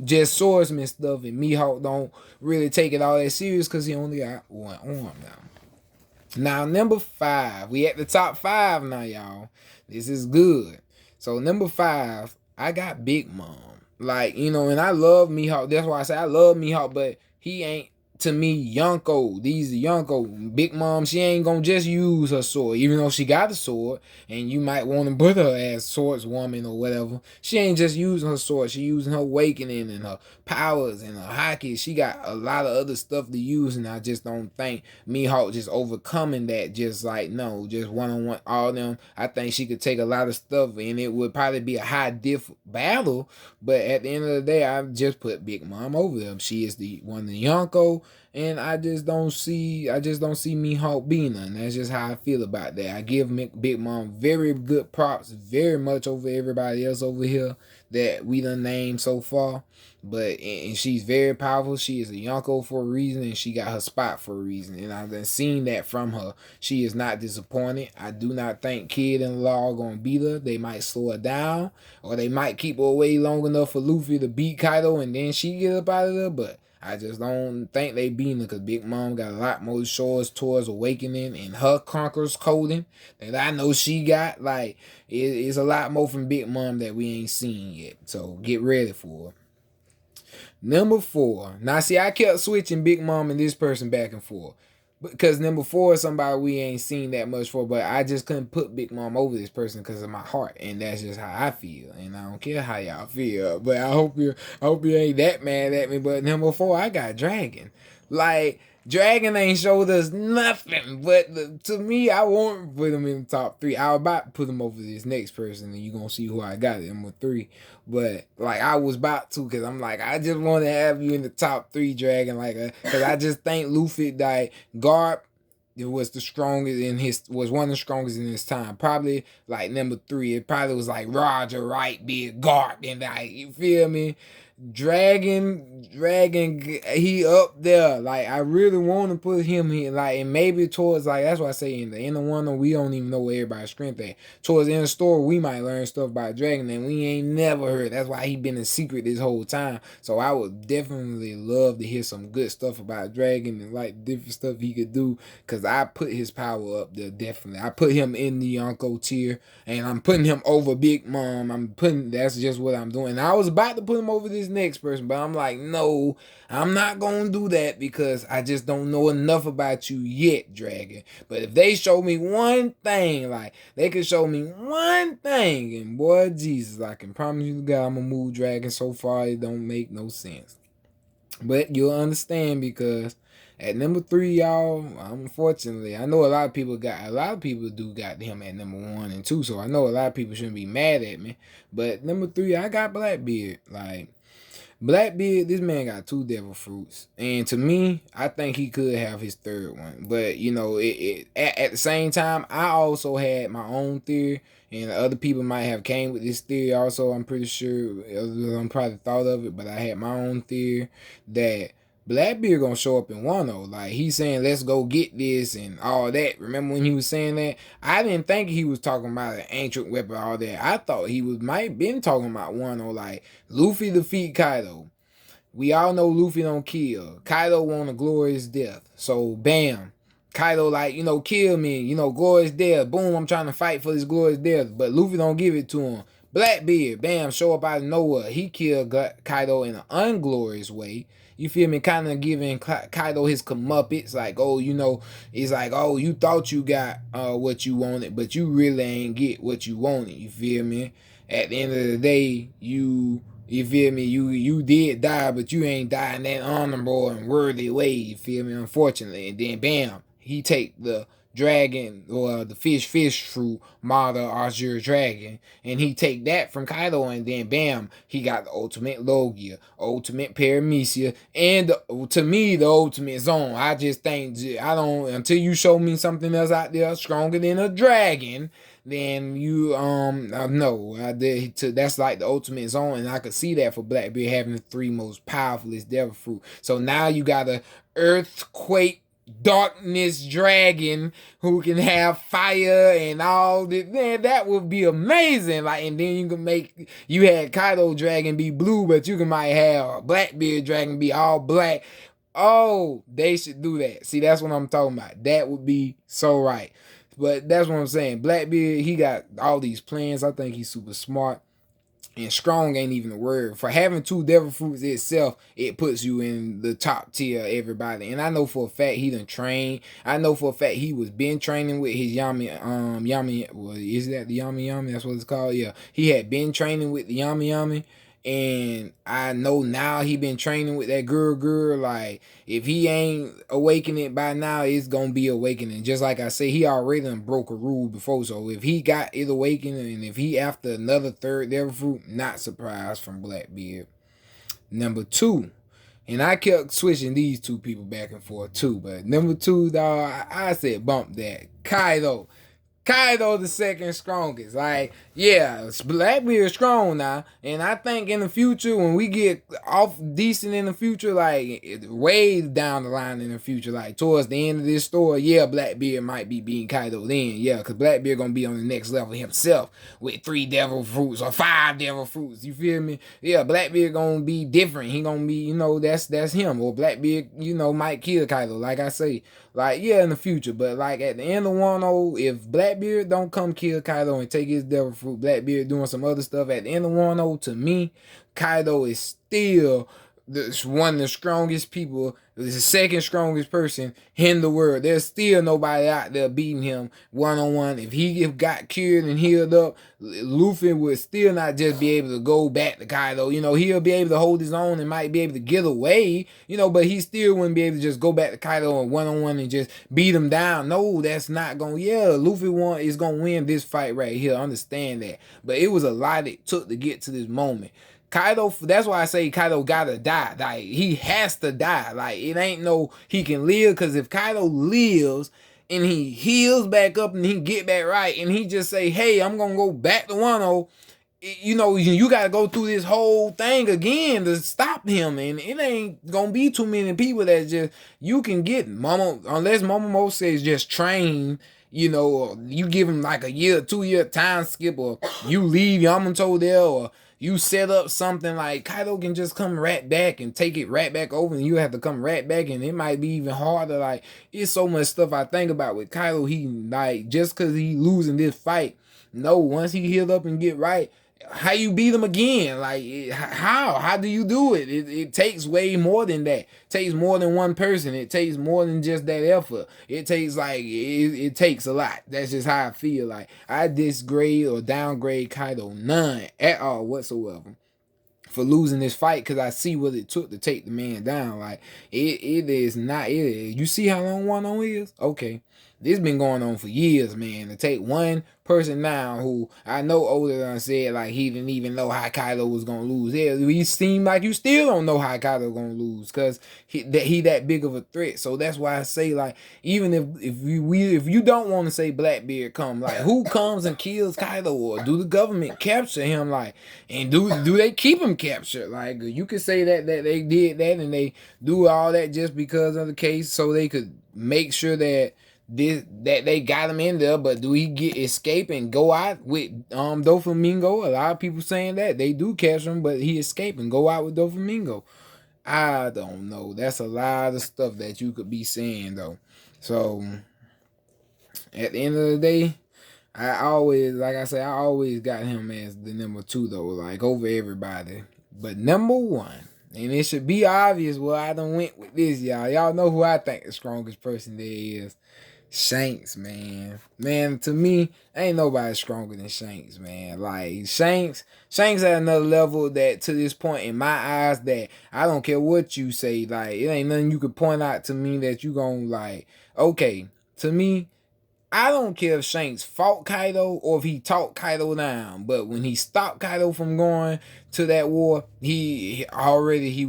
just swordsman stuff, and Mihawk don't really take it all that serious because he only got one arm now. Now number 5, we at the top 5 now, y'all. This is good. So number 5, I got Big Mom. Like and I love Mihawk. That's why I say I love Mihawk, but he ain't to me, Yonko, these Yonko, Big Mom, she ain't gonna just use her sword, even though she got a sword, and you might want to put her as swordswoman or whatever. She ain't just using her sword, she using her awakening and her powers and her haki. She got a lot of other stuff to use, and I just don't think Mihawk just overcoming that, just like, no, just one-on-one, all them. I think she could take a lot of stuff, and it would probably be a high diff battle, but at the end of the day, I just put Big Mom over them. She is the one of the Yonko, and I just don't see Mihawk being none. That's just how I feel about that. I give Big Mom very good props, very much over everybody else over here that we done named so far. But and she's very powerful. She is a Yonko for a reason, and she got her spot for a reason. And I've been seeing that from her. She is not disappointed. I do not think Kid and Law are gonna beat her. They might slow her down, or they might keep her away long enough for Luffy to beat Kaido, and then she get up out of there. But I just don't think they beating her because Big Mom got a lot more shores towards awakening and her conqueror's coding that I know she got. Like it's a lot more from Big Mom that we ain't seen yet. So get ready for it. Number 4. Now, see, I kept switching Big Mom and this person back and forth. Because number 4 is somebody we ain't seen that much for, but I just couldn't put Big Mom over this person because of my heart, and that's just how I feel. And I don't care how y'all feel, but I hope you ain't that mad at me. But number 4, I got Dragon. Like, Dragon ain't showed us nothing, but to me, I won't put him in the top 3. I was about to put him over this next person, and you gonna see who I got at number 3. But like I was about to, cause I'm like I just want to have you in the top 3, Dragon, cause I just think Luffy like Garp. It was the strongest was one of the strongest in his time. Probably like number 3. It probably was like Roger Wright, Big Garp, and like you feel me. Dragon, he up there. Like I really want to put him here, like, and maybe towards like that's why I say in the inner one, we don't even know where everybody's strength at. Towards the inner store, we might learn stuff about Dragon, and we ain't never heard. That's why he been in secret this whole time. So I would definitely love to hear some good stuff about Dragon and like different stuff he could do, cause I put his power up there definitely. I put him in the Yonko tier, and I'm putting him over Big Mom. That's just what I'm doing. And I was about to put him over this next person, but I'm like, no, I'm not gonna do that because I just don't know enough about you yet, Dragon. But if they show me one thing, like they could show me one thing, and boy Jesus, I can promise you God, I'm gonna move Dragon so far it don't make no sense. But you'll understand because at number 3, y'all, unfortunately, I know a lot of people do got him at number 1 and 2, so I know a lot of people shouldn't be mad at me. But number 3, I got Blackbeard. Like Blackbeard, this man got 2 devil fruits, and to me, I think he could have his 3rd one. But at the same time, I also had my own theory, and other people might have came with this theory also. I'm pretty sure I'm probably thought of it, but I had my own theory that Blackbeard gonna show up in Wano. Like he's saying, let's go get this and all that. Remember when he was saying that? I didn't think he was talking about an ancient weapon, all that. I thought he might been talking about Wano, like Luffy defeat Kaido. We all know Luffy don't kill. Kaido want a glorious death. So bam. Kaido like, kill me, glorious death. Boom, I'm trying to fight for this glorious death. But Luffy don't give it to him. Blackbeard, bam, show up out of nowhere. He killed Kaido in an unglorious way. You feel me? Kind of giving Kaido his comeuppance. Like, it's like, you thought you got what you wanted, but you really ain't get what you wanted. You feel me? At the end of the day, you feel me? You did die, but you ain't die in that honorable and worthy way. You feel me? Unfortunately. And then, bam, he take the dragon or the fish fruit model Azure Dragon, and he take that from Kaido, and then bam, he got the ultimate Logia, ultimate Paramecia, and to me the ultimate Zone. I just think I don't until you show me something else out there stronger than a dragon. Then you no, that's like the ultimate Zone, and I could see that for Blackbeard having the 3 most powerfulest Devil Fruit. So now you got a Earthquake Darkness Dragon who can have fire and all that. Man, that would be amazing. Like, and then you can make Kaido Dragon be blue, but you can might have Blackbeard Dragon be all black. Oh, they should do that. See, that's what I'm talking about. That would be so right. But that's what I'm saying. Blackbeard, he got all these plans. I think he's super smart. And strong ain't even a word. For having 2 devil fruits itself, it puts you in the top tier of everybody. And I know for a fact he done trained. I know for a fact he was been training with his Yami, well, is that the Yami? That's what it's called? Yeah. He had been training with the Yami. And I know now he been training with that girl. Like, if he ain't awakening by now, it's gonna be awakening. Just like I say, he already done broke a rule before. So if he got it awakening, and if he after another 3rd devil fruit, not surprised from Blackbeard. Number 2. And I kept switching these 2 people back and forth too. But number 2, dog, I said bump that. Kaido the second strongest. Like, yeah, Blackbeard strong now. And I think in the future, when we get off decent in the future, like way down the line in the future, like towards the end of this story, yeah, Blackbeard might be beating Kaido then. Yeah, because Blackbeard gonna be on the next level himself with 3 devil fruits or 5 devil fruits. You feel me? Yeah, Blackbeard gonna be different. He gonna be, that's him. Or Blackbeard, might kill Kaido, like I say. Like, yeah, in the future. But like at the end of 1-0, if Blackbeard don't come kill Kaido and take his devil fruit, Blackbeard doing some other stuff at the end of 1-0, to me, Kaido is still one of the strongest people, the second strongest person in the world. There's still nobody out there beating him 1-on-1. If he got cured and healed up, Luffy would still not just be able to go back to Kaido. He'll be able to hold his own and might be able to get away, but he still wouldn't be able to just go back to Kaido and 1-on-1 and just beat him down. No, that's not going to, Luffy is going to win this fight right here. Understand that. But it was a lot it took to get to this moment. Kaido, that's why I say Kaido gotta die. Like, he has to die. Like, it ain't no he can live, because if Kaido lives and he heals back up and he get back right and he just say, hey, I'm gonna go back to 1-0, you gotta go through this whole thing again to stop him, and it ain't gonna be too many people that just you can get unless Momomo says just train. Or you give him like a 2-year time skip, or you leave Yamato there, or you set up something like Kaido can just come right back and take it right back over, and you have to come right back, and it might be even harder. Like, it's so much stuff I think about with Kaido. He, like, just because he losing this fight, no, once he healed up and get right, how you beat him again? Like, how do you do it? It takes way more than that. It takes more than one person. It takes more than just that effort. It takes it takes a lot. That's just how I feel. Like, I disgrade or downgrade Kaido none at all whatsoever for losing this fight, because I see what it took to take the man down. Like, it is not it. You see how long 1-0 is? Okay. This been going on for years, man. To take one person now who I know Oda done said like he didn't even know how Kaido was gonna lose. Yeah, he seemed like you still don't know how Kaido gonna lose, because he that big of a threat. So that's why I say, like, even if you don't want to say Blackbeard come, like, who comes and kills Kaido, or do the government capture him, like, and do they keep him captured? Like, you could say that they did that and they do all that just because of the case, so they could make sure that they got him in there. But do he get escape and go out with Doflamingo? A lot of people saying that they do catch him, but he escape and go out with Doflamingo. I don't know. That's a lot of stuff that you could be saying though. So at the end of the day, I always got him as the number 2 though, like over everybody. But number 1, and it should be obvious where I done went with this, y'all. Y'all know who I think the strongest person there is. Shanks, man. Man, to me, ain't nobody stronger than Shanks, man. Like, Shanks at another level that, to this point, in my eyes, that I don't care what you say, like, it ain't nothing you could point out to me that you gon' like, okay, to me, I don't care if Shanks fought Kaido or if he talked Kaido down, but when he stopped Kaido from going to that war, he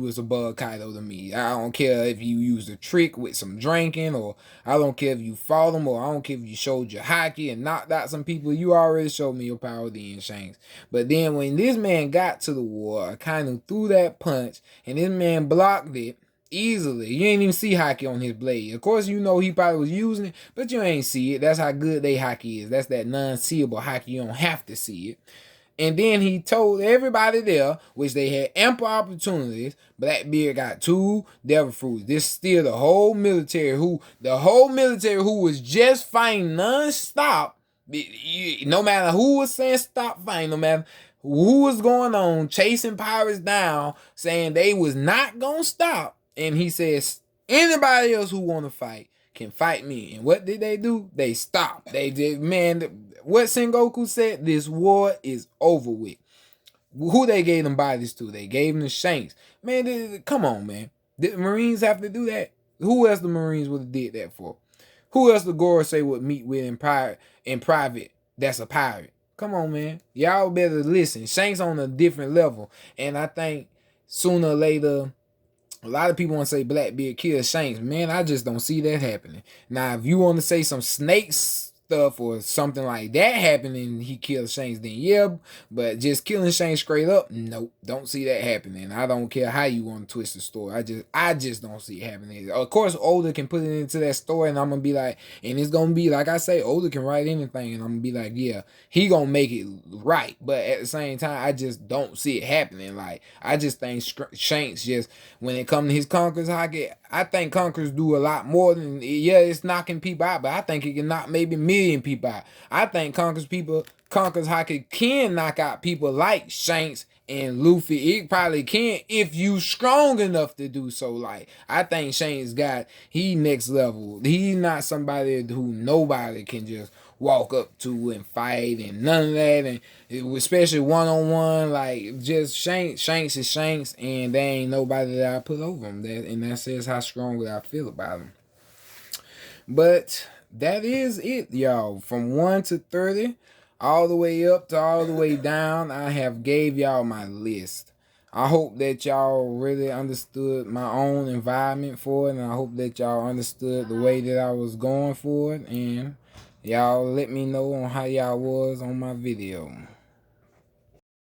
was above Kaido to me. I don't care if you used a trick with some drinking, or I don't care if you fought him, or I don't care if you showed your hockey and knocked out some people. You already showed me your power then, Shanks. But then when this man got to the war, I kind of threw that punch, and this man blocked it easily. You ain't even see hockey on his blade. Of course, you know he probably was using it, but you ain't see it. That's how good they hockey is. That's that non-seeable hockey. You don't have to see it. And then he told everybody there, which they had ample opportunities, Blackbeard got 2 devil fruits. This still the whole military who was just fighting non-stop. No matter who was saying stop fighting, no matter who was going on, chasing pirates down, saying they was not gonna stop. And he says, anybody else who want to fight can fight me. And what did they do? They stopped. They did, man. What Sengoku said, this war is over with. Who they gave them bodies to? They gave them to Shanks. Man, come on, man. Did the Marines have to do that? Who else the Marines would have did that for? Who else the Gorosei would meet with in private? That's a pirate. Come on, man. Y'all better listen. Shanks on a different level. And I think sooner or later, a lot of people want to say Blackbeard killed Shanks. Man, I just don't see that happening. Now, if you want to say some snakes stuff or something like that happening, he killed Shanks, then yeah. But just killing Shanks straight up, nope, don't see that happening. I don't care how you want to twist the story. I just don't see it happening. Of course, Oda can put it into that story, and I'm gonna be like, and it's gonna be like I say, Oda can write anything, and I'm gonna be like, yeah, he gonna make it right. But at the same time, I just don't see it happening. Like, I just think Shanks just, when it comes to his Conquerors hockey, I think Conquerors do a lot more than, yeah, it's knocking people out, but I think it can knock maybe million people out. I think Conquerors hockey can knock out people like Shanks and Luffy. It probably can if you strong enough to do so. Like, I think Shanks he next level. He's not somebody who nobody can just walk up to and fight and none of that, and especially one-on-one. Like, just Shanks is Shanks, and there ain't nobody that I put over him. And that says how strongly I feel about him. But that is it, y'all. From 1 to 30, all the way up to all the way down, I have gave y'all my list. I hope that y'all really understood my own environment for it, and I hope that y'all understood the way that I was going for it, and y'all let me know on how y'all was on my video.